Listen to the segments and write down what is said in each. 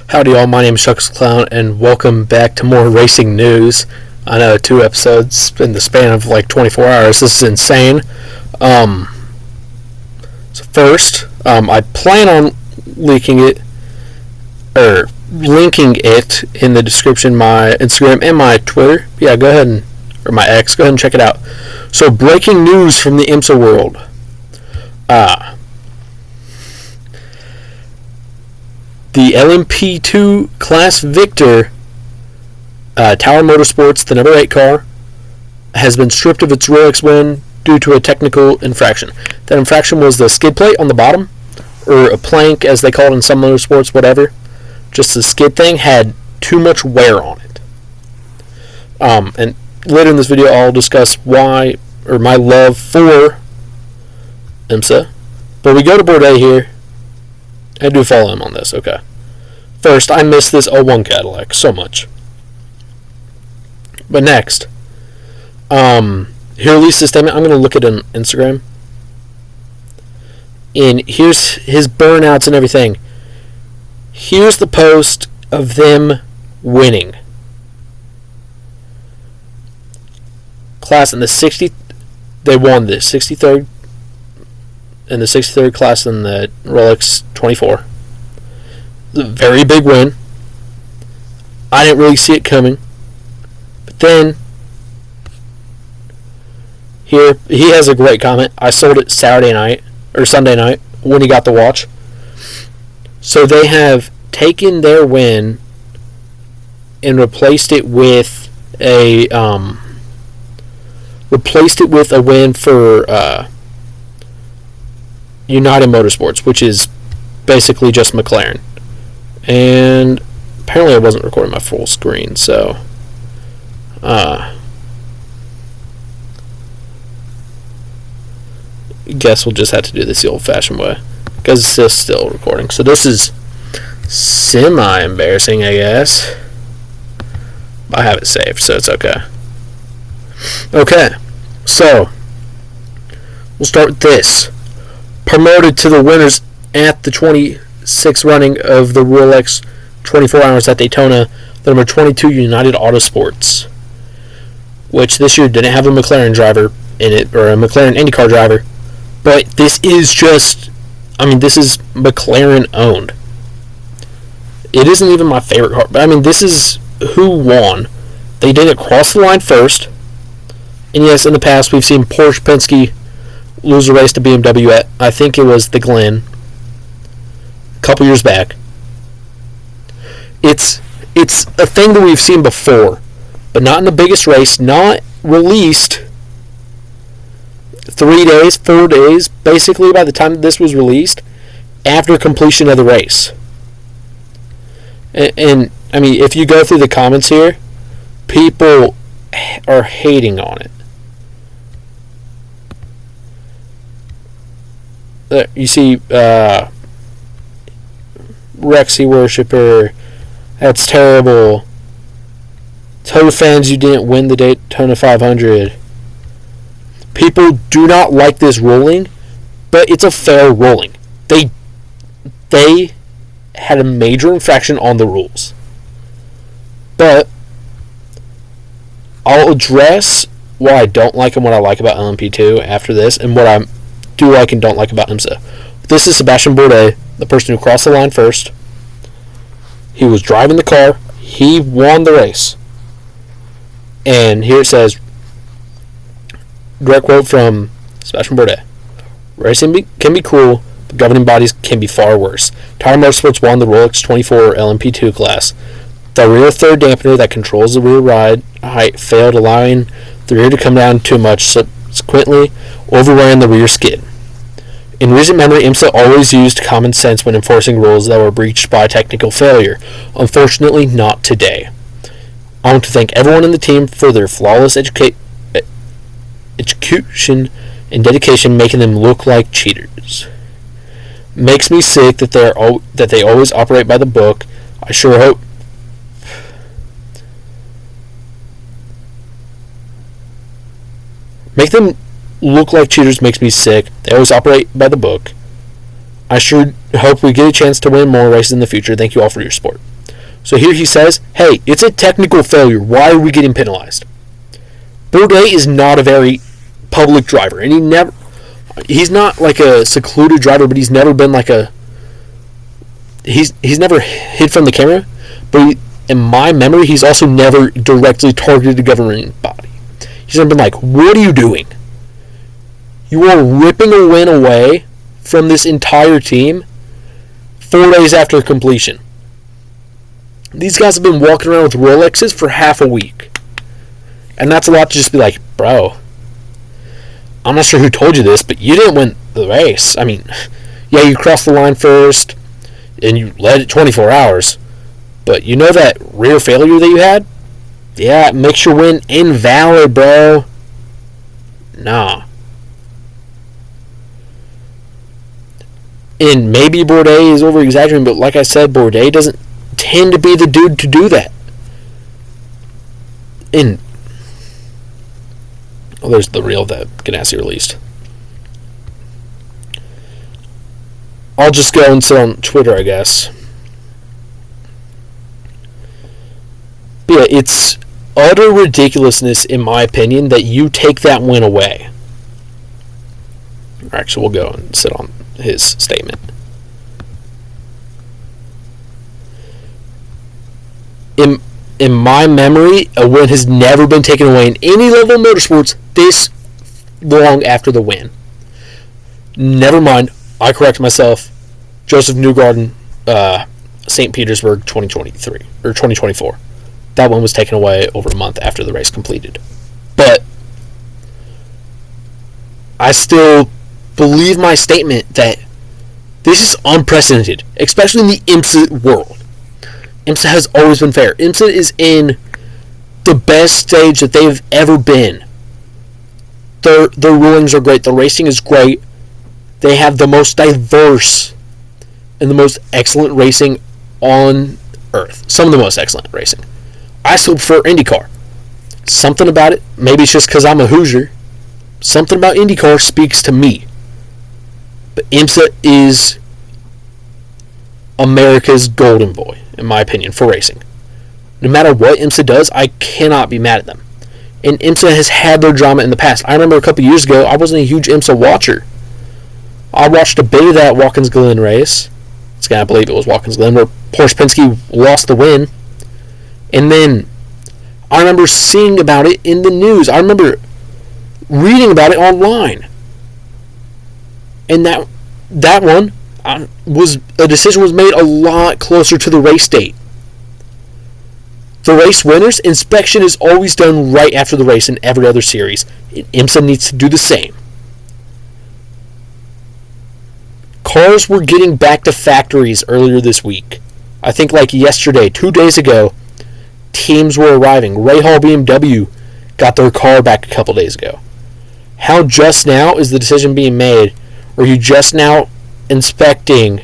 Howdy all, my name is Chuck's Clown, and welcome back to more racing news. I know, 2 episodes in the span of like 24 hours. This is insane. So first, I plan on linking it in the description, my Instagram and my Twitter. Yeah, go ahead or my X, go ahead and check it out. So, breaking news from the IMSA world. The LMP2 class victor, Tower Motorsports, the number 8 car, has been stripped of its Rolex win due to a technical infraction. That infraction was the skid plate on the bottom, or a plank as they call it in some motorsports, whatever. Just the skid thing had too much wear on it. And later in this video I'll discuss why, or my love for IMSA. But we go to board A here. I do follow him on this, okay. First, I miss this 01 Cadillac so much. But next, he released a statement. I'm going to look at it on Instagram. And here's his burnouts and everything. Here's the post of them winning. Class in the 60th, they won the 63rd, in the 63rd class in the Rolex 24. It was a very big win. I didn't really see it coming. But then, here, he has a great comment. I sold it Saturday night, or Sunday night, when he got the watch. So they have taken their win and replaced it with a win for United Motorsports, which is basically just McLaren. And apparently I wasn't recording my full screen, so guess we'll just have to do this the old-fashioned way, because it's still recording. So this is semi-embarrassing, I guess. I have it saved, so it's okay. Okay, so we'll start with this. Promoted to the winners at the 26th running of the Rolex 24 Hours at Daytona, the number 22 United Autosports, which this year didn't have a McLaren driver in it, or a McLaren IndyCar driver, but this is just, this is McLaren owned. It isn't even my favorite car, but this is who won. They didn't cross the line first, and yes, in the past we've seen Porsche Penske lose a race to BMW at, I think it was the Glen, a couple years back. It's a thing that we've seen before, but not in the biggest race, not released 4 days, basically by the time that this was released, after completion of the race. And if you go through the comments here, people are hating on it. You see, Rexy Worshipper, that's terrible. Total fans, you didn't win the Daytona 500. People do not like this ruling, but it's a fair ruling. They had a major infraction on the rules. But I'll address what I don't like and what I like about LMP2 after this, and what I do like and don't like about IMSA. This is Sebastian Bourdais, the person who crossed the line first. He was driving the car. He won the race. And here it says, direct quote from Sebastian Bourdais: "Racing can be cool, but governing bodies can be far worse. Tower Motorsports won the Rolex 24 LMP2 class. The rear third dampener that controls the rear ride height failed, allowing the rear to come down too much, subsequently overran the rear skid. In recent memory, IMSA always used common sense when enforcing rules that were breached by technical failure. Unfortunately, not today. I want to thank everyone in the team for their flawless execution and dedication, making them look like cheaters. Makes me sick that they always operate by the book. I sure hope make them look like cheaters makes me sick. They always operate by the book. I sure hope we get a chance to win more races in the future. Thank you all for your support." So here he says, hey, it's a technical failure. Why are we getting penalized? Bourdais is not a very public driver, and he's not like a secluded driver, but he's never been like he's never hid from the camera, but in my memory, he's also never directly targeted a government body. He's never been like, what are you doing? You are ripping a win away from this entire team 4 days after completion. These guys have been walking around with Rolexes for half a week. And that's a lot to just be like, bro, I'm not sure who told you this, but you didn't win the race. I mean, yeah, you crossed the line first, and you led it 24 hours. But you know that rear failure that you had? Yeah, it makes your win invalid, bro. Nah. And maybe Bourdais is over-exaggerating, but like I said, Bourdais doesn't tend to be the dude to do that. And there's the reel that Ganassi released. I'll just go and sit on Twitter, I guess. But yeah, it's utter ridiculousness, in my opinion, that you take that win away. Actually, we'll go and sit on his statement. In my memory, a win has never been taken away in any level of motorsports this long after the win. Never mind, I correct myself. Joseph Newgarden, St. Petersburg 2023 or 2024. That one was taken away over a month after the race completed. But I still believe my statement that this is unprecedented, especially in the IMSA world. IMSA has always been fair. IMSA is in the best stage that they've ever been. Their rulings are great. The racing is great. They have the most diverse and the most excellent racing on Earth. Some of the most excellent racing. I still prefer IndyCar. Something about it, maybe it's just because I'm a Hoosier, something about IndyCar speaks to me. But IMSA is America's golden boy, in my opinion, for racing. No matter what IMSA does, I cannot be mad at them. And IMSA has had their drama in the past. I remember a couple years ago, I wasn't a huge IMSA watcher. I watched a bit of that Watkins Glen race. I believe it was Watkins Glen, where Porsche Penske lost the win. And then I remember seeing about it in the news. I remember reading about it online. And that one a decision was made a lot closer to the race date. The race winners inspection is always done right after the race in every other series. And IMSA needs to do the same. Cars were getting back to factories earlier this week. I think like yesterday, 2 days ago, teams were arriving. Rahal BMW got their car back a couple days ago. How just now is the decision being made? Or are you just now inspecting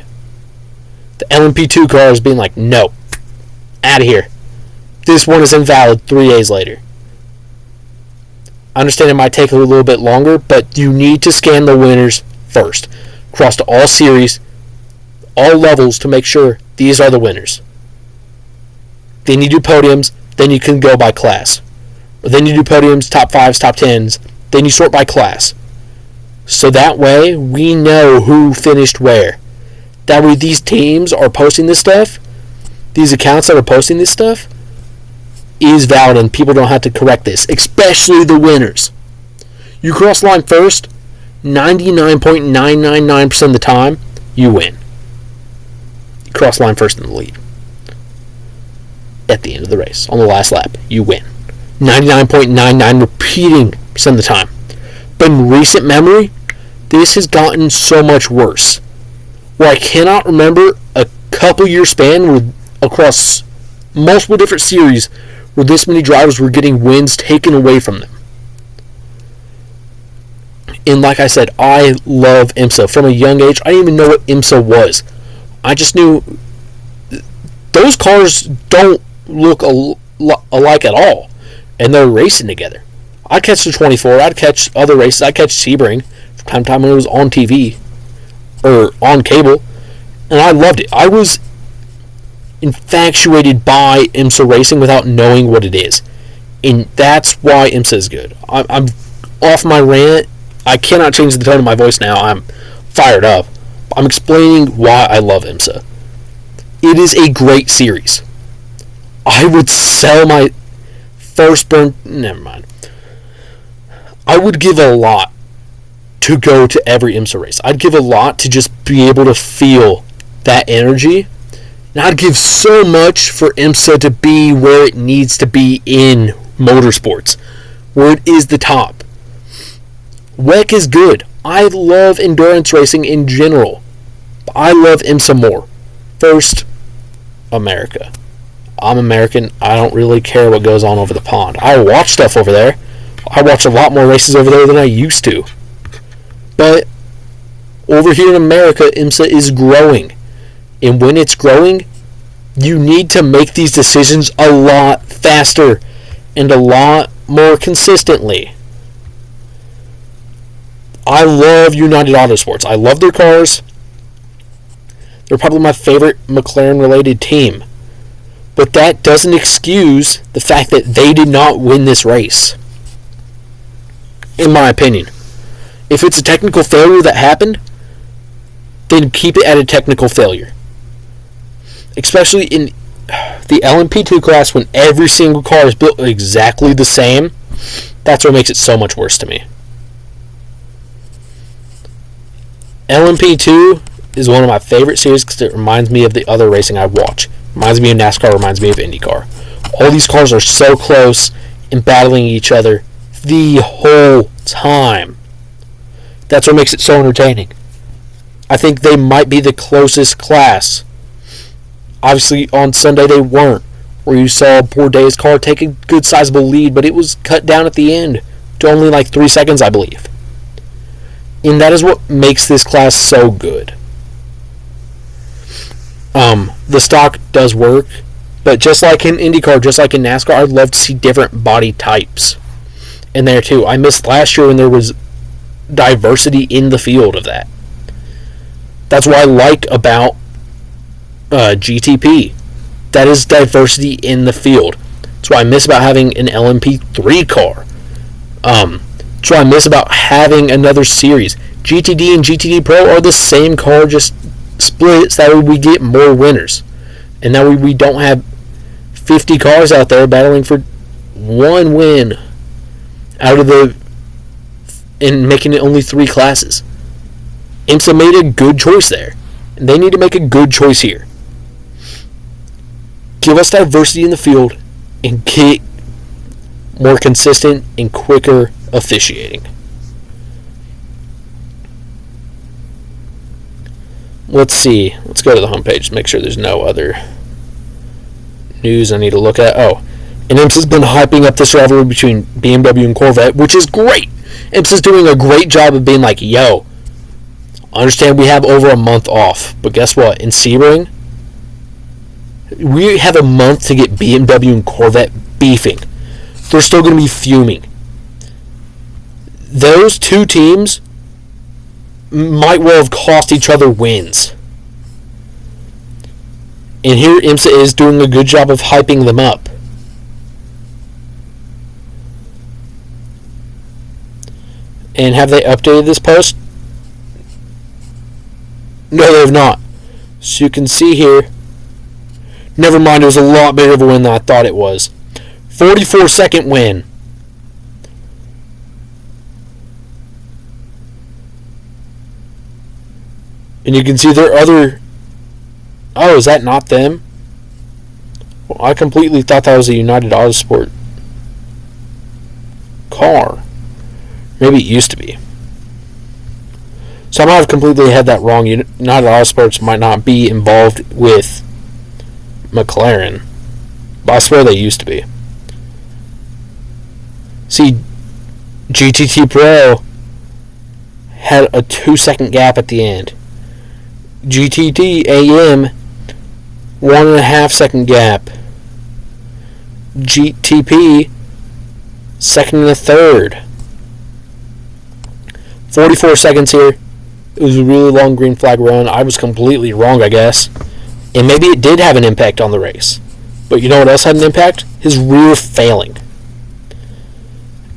the LMP2 cars being like, no, out of here. This one is invalid 3 days later. I understand it might take a little bit longer, but you need to scan the winners first. Across to all series, all levels, to make sure these are the winners. Then you do podiums, then you can go by class. Or then you do podiums, top 5s, top 10s, then you sort by class. So that way, we know who finished where. That way these teams are posting this stuff, these accounts that are posting this stuff, is valid and people don't have to correct this, especially the winners. You cross line first, 99.999% of the time, you win. You cross line first in the lead. At the end of the race, on the last lap, you win. 99.99 repeating percent of the time. But in recent memory, this has gotten so much worse. Where I cannot remember a couple year span where across multiple different series where this many drivers were getting wins taken away from them. And like I said, I love IMSA. From a young age, I didn't even know what IMSA was. I just knew those cars don't look alike at all. And they're racing together. I'd catch the 24, I'd catch other races, I'd catch Sebring from time to time when it was on TV or on cable. And I loved it. I was infatuated by IMSA racing without knowing what it is. And that's why IMSA is good. I'm off my rant. I cannot change the tone of my voice now. I'm fired up. I'm explaining why I love IMSA. It is a great series. I would sell my firstborn... Never mind. I would give a lot to go to every IMSA race. I'd give a lot to just be able to feel that energy. And I'd give so much for IMSA to be where it needs to be in motorsports, where it is the top. WEC is good. I love endurance racing in general. But I love IMSA more. First, America. I'm American. I don't really care what goes on over the pond. I watch stuff over there. I watch a lot more races over there than I used to. But over here in America, IMSA is growing. And when it's growing, you need to make these decisions a lot faster and a lot more consistently. I love United Autosports. I love their cars. They're probably my favorite McLaren-related team. But that doesn't excuse the fact that they did not win this race. In my opinion. If it's a technical failure that happened, then keep it at a technical failure. Especially in the LMP2 class, when every single car is built exactly the same, that's what makes it so much worse to me. LMP2 is one of my favorite series because it reminds me of the other racing I watch. Reminds me of NASCAR, reminds me of IndyCar. All these cars are so close and battling each other the whole time. That's what makes it so entertaining. I think they might be the closest class. Obviously, on Sunday they weren't, where you saw Bourdais' car take a good sizable lead, but it was cut down at the end to only like 3 seconds, I believe. And that is what makes this class so good. The stock does work, but just like in IndyCar, just like in NASCAR, I'd love to see different body types in there too. I missed last year when there was diversity in the field of that. That's what I like about GTP. That is diversity in the field. That's what I miss about having an LMP3 car. That's what I miss about having another series. GTD and GTD Pro are the same car, just split so that we get more winners. And that way we don't have 50 cars out there battling for one win out of the... and making it only 3 classes. IMSA made a good choice there. And they need to make a good choice here. Give us diversity in the field and get more consistent and quicker officiating. Let's see. Let's go to the homepage. Make sure there's no other news I need to look at. Oh, and IMSA's been hyping up this rivalry between BMW and Corvette, which is great. IMSA's doing a great job of being like, yo, I understand we have over a month off, but guess what? In Sebring, we have a month to get BMW and Corvette beefing. They're still going to be fuming. Those two teams might well have cost each other wins. And here IMSA is doing a good job of hyping them up. And have they updated this post? No, they have not. So you can see here. Never mind, it was a lot bigger of a win than I thought it was. 44-second win. And you can see their other... Oh, is that not them? Well, I completely thought that was a United Autosport car. Maybe it used to be. So I might have completely had that wrong. United Autosports might not be involved with McLaren. But I swear they used to be. See, GTT Pro had a 2-second gap at the end. GTT AM 1.5-second gap. GTP 2nd and a 3rd. 44 seconds here. It was a really long green flag run. I was completely wrong, I guess. And maybe it did have an impact on the race. But you know what else had an impact? His rear failing.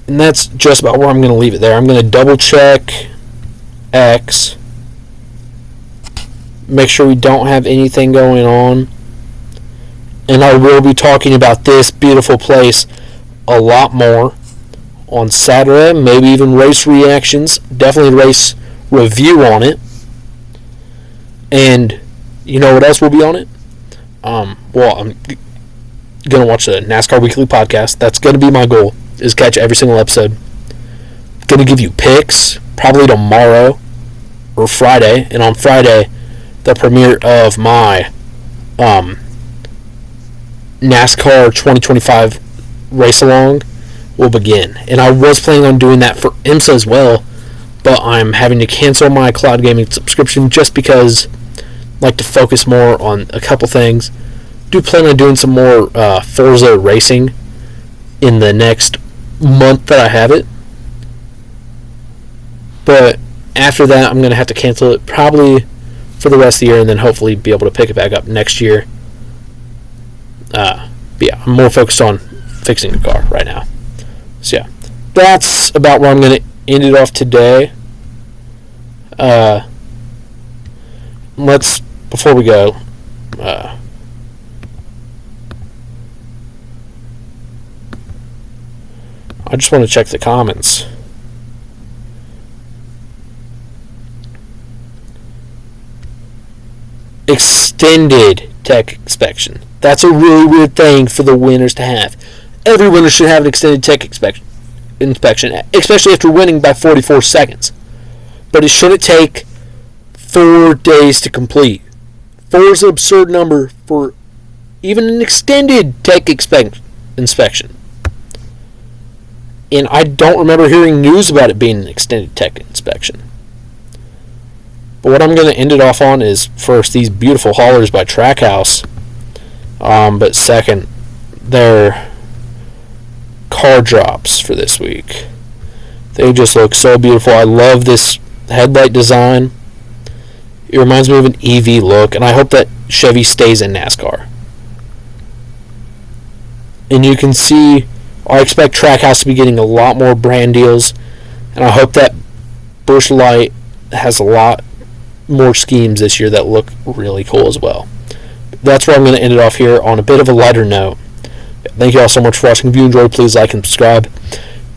And that's just about where I'm going to leave it there. I'm going to double check X. Make sure we don't have anything going on. And I will be talking about this beautiful place a lot more on Saturday. Maybe even race reactions. Definitely race review on it. And you know what else will be on it? I'm going to watch the NASCAR Weekly podcast. That's going to be my goal, is catch every single episode. Going to give you picks probably tomorrow or Friday. And on Friday, the premiere of my NASCAR 2025 race along will begin. And I was planning on doing that for IMSA as well, but I'm having to cancel my cloud gaming subscription just because I like to focus more on a couple things. Do plan on doing some more Forza racing in the next month that I have it. But after that, I'm going to have to cancel it probably for the rest of the year and then hopefully be able to pick it back up next year. But yeah, I'm more focused on fixing the car right now. So yeah, that's about where I'm going to end it off today. Before we go, I just want to check the comments. Extended tech inspection. That's a really weird thing for the winners to have. Every winner should have an extended tech inspection, especially after winning by 44 seconds. But it shouldn't take 4 days to complete. 4 is an absurd number for even an extended tech inspection. And I don't remember hearing news about it being an extended tech inspection. But what I'm going to end it off on is, first, these beautiful haulers by Trackhouse. But second, their car drops for this week. They just look so beautiful. I love this headlight design. It reminds me of an EV look, and I hope that Chevy stays in NASCAR. And you can see, I expect Trackhouse to be getting a lot more brand deals, and I hope that Busch Light has a lot more schemes this year that look really cool as well. That's where I'm going to end it off here on a bit of a lighter note. Thank you all so much for watching. If you enjoyed, please like and subscribe.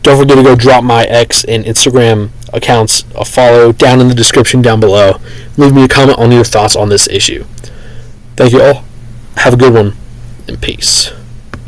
Don't forget to go drop my X and Instagram accounts a follow down in the description down below. Leave me a comment on your thoughts on this issue. Thank you all. Have a good one, and peace.